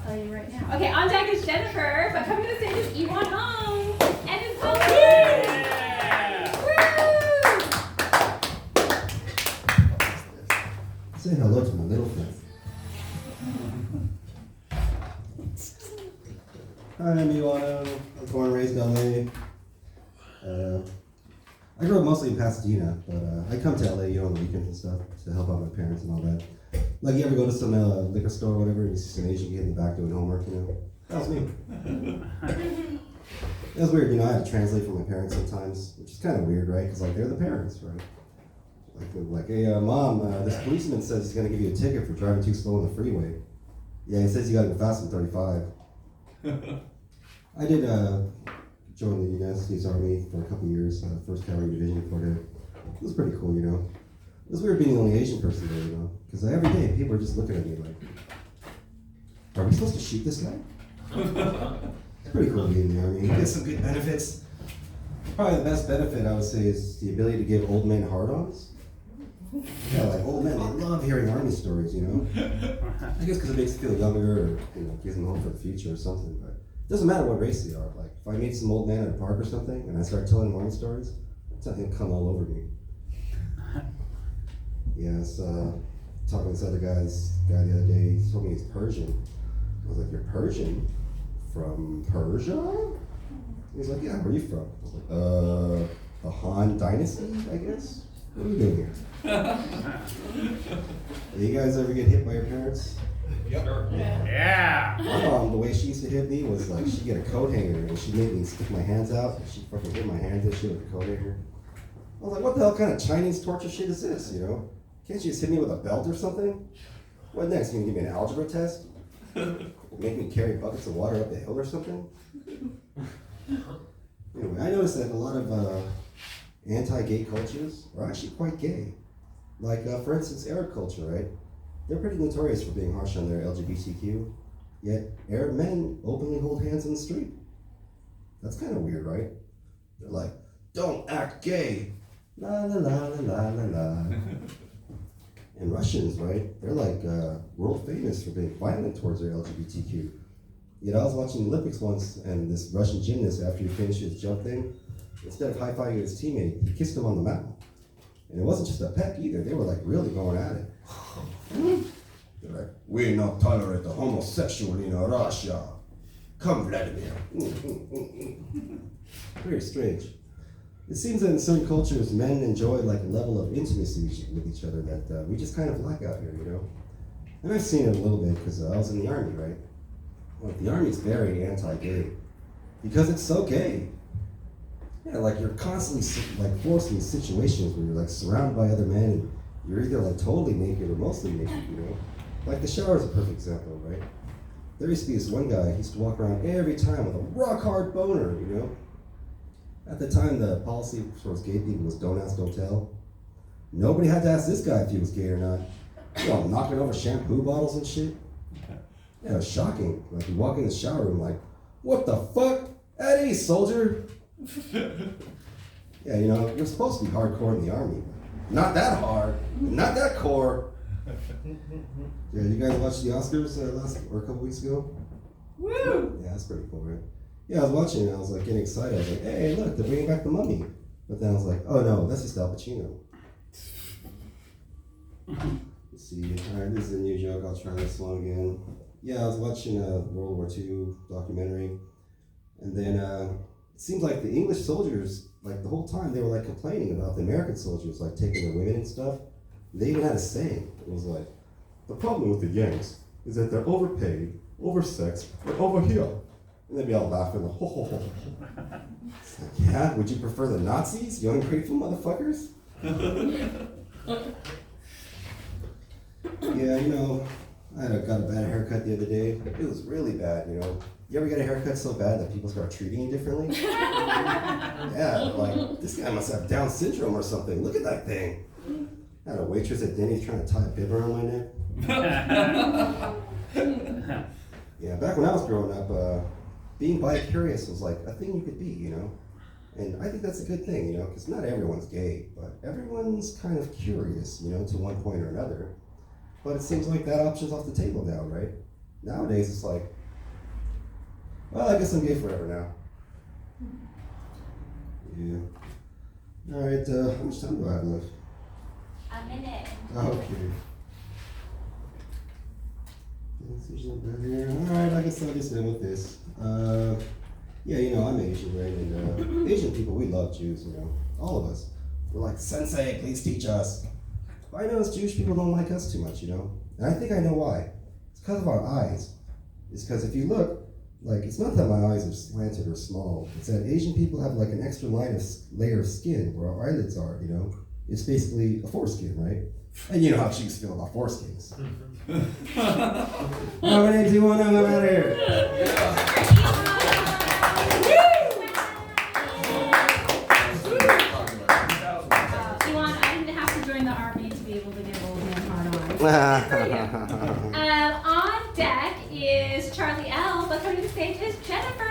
tell you right now. Okay, on deck is Jennifer, but coming to the stage is Iwan Hong and his husband. Say hello to my little friend. Hi, I'm Iwana. I was born and raised in LA. I grew up mostly in Pasadena, but I come to LA, on the weekends and stuff to help out my parents and all that. Like, you ever go to some liquor store or whatever and you see some Asian kid in the back doing homework, That was me. It was weird, I had to translate for my parents sometimes, which is kind of weird, right? Because, they're the parents, right? Like, hey, Mom, this policeman says he's going to give you a ticket for driving too slow on the freeway. Yeah, he says you got to go faster than 35. I did join the United States Army for a couple years, 1st Cavalry Division before that. It was pretty cool, It was weird being the only Asian person there, Because every day people were just looking at me like, are we supposed to shoot this guy? It's pretty cool being in the Army. You get some good benefits. Probably the best benefit, I would say, is the ability to give old men hard-ons. Yeah, like old men, they love hearing Army stories, I guess because it makes them feel younger or, gives them hope for the future or something. But it doesn't matter what race they are. Like, if I meet some old man at a park or something and I start telling them Army stories, something will come all over me. Yeah, I was talking to this other guy the other day. He told me he's Persian. I was like, you're Persian? From Persia? He's like, yeah, where are you from? I was like, the Han Dynasty, I guess? What are you doing here? You guys ever get hit by your parents? Yep. Yeah. My mom, the way she used to hit me was like, she'd get a coat hanger and she made me stick my hands out. And she'd fucking hit my hands and shit with a coat hanger. I was like, what the hell kind of Chinese torture shit is this, Can't you just hit me with a belt or something? What next? You gonna give me an algebra test? Make me carry buckets of water up the hill or something? Anyway, I noticed that a lot of anti-gay cultures are actually quite gay. Like, for instance, Arab culture, right? They're pretty notorious for being harsh on their LGBTQ, yet Arab men openly hold hands in the street. That's kind of weird, right? They're like, don't act gay. La la la la la la la. And Russians, right? They're like world famous for being violent towards their LGBTQ. Yet I was watching the Olympics once, and this Russian gymnast, after he finished his jump thing, instead of high-fiving his teammate, he kissed him on the mouth. And it wasn't just a peck either, they were like really going at it. They're like, we not tolerate the homosexual in Russia. Come, Vladimir. Very strange. It seems that in certain cultures, men enjoy like a level of intimacy with each other that we just kind of lack out here, And I've seen it a little bit because I was in the Army, right? Well, the Army's very anti-gay because it's so gay. Yeah, like you're constantly like forced in situations where you're like surrounded by other men and you're either like totally naked or mostly naked, Like the shower is a perfect example, right? There used to be this one guy, he used to walk around every time with a rock hard boner, At the time, the policy towards gay people was don't ask, don't tell. Nobody had to ask this guy if he was gay or not. Knocking over shampoo bottles and shit. Yeah, it was shocking. Like, you walk in the shower room like, what the fuck? At ease, soldier. Yeah, you're supposed to be hardcore in the Army. Not that hard. Not that core. Yeah, you guys watched the Oscars a couple weeks ago? Woo! Yeah, that's pretty cool, right? Yeah, I was watching it and I was like getting excited. I was like, hey, look, they're bringing back the Mummy. But then I was like, oh no, that's just Al Pacino. Let's see. All right, this is a new joke. I'll try this one again. Yeah, I was watching a World War II documentary. And then it seems like the English soldiers, like the whole time, they were like complaining about the American soldiers, like taking the women and stuff. They even had a saying. It was like, the problem with the Yanks is that they're overpaid, oversexed, and overhealed. And they'd be all laughing, like, ho, ho, ho, ho. It's like, yeah, would you prefer the Nazis, you ungrateful motherfuckers? Yeah, I got a bad haircut the other day. It was really bad, You ever get a haircut so bad that people start treating you differently? Yeah, like, this guy must have Down syndrome or something. Look at that thing. I had a waitress at Denny's trying to tie a bib around my neck. Yeah, back when I was growing up, being bi-curious was like a thing you could be, And I think that's a good thing, because not everyone's gay, but everyone's kind of curious, to one point or another. But it seems like that option's off the table now, right? Nowadays, it's like, Well, I guess I'm gay forever now. Yeah. All right. How much time do I have left? A minute. Okay. There's no bed here. All right. I guess I'll just end with this. Yeah, you know, I'm Asian, right? And Asian people, we love Jews. You know, all of us. We're like, Sensei, please teach us. But I notice Jewish people don't like us too much. You know, and I think I know why. It's because of our eyes. It's because if you look, like, it's not that my eyes are slanted or small. It's that Asian people have like an extra layer of skin where our eyelids are, you know? It's basically a foreskin, right? And you know how Jews feel about foreskins. Oh, my name's Iwan, I'm out of here. Iwan, I didn't have to join the army to be able to get old man hard on. On deck is Charlie L, but coming to the stage is Jennifer.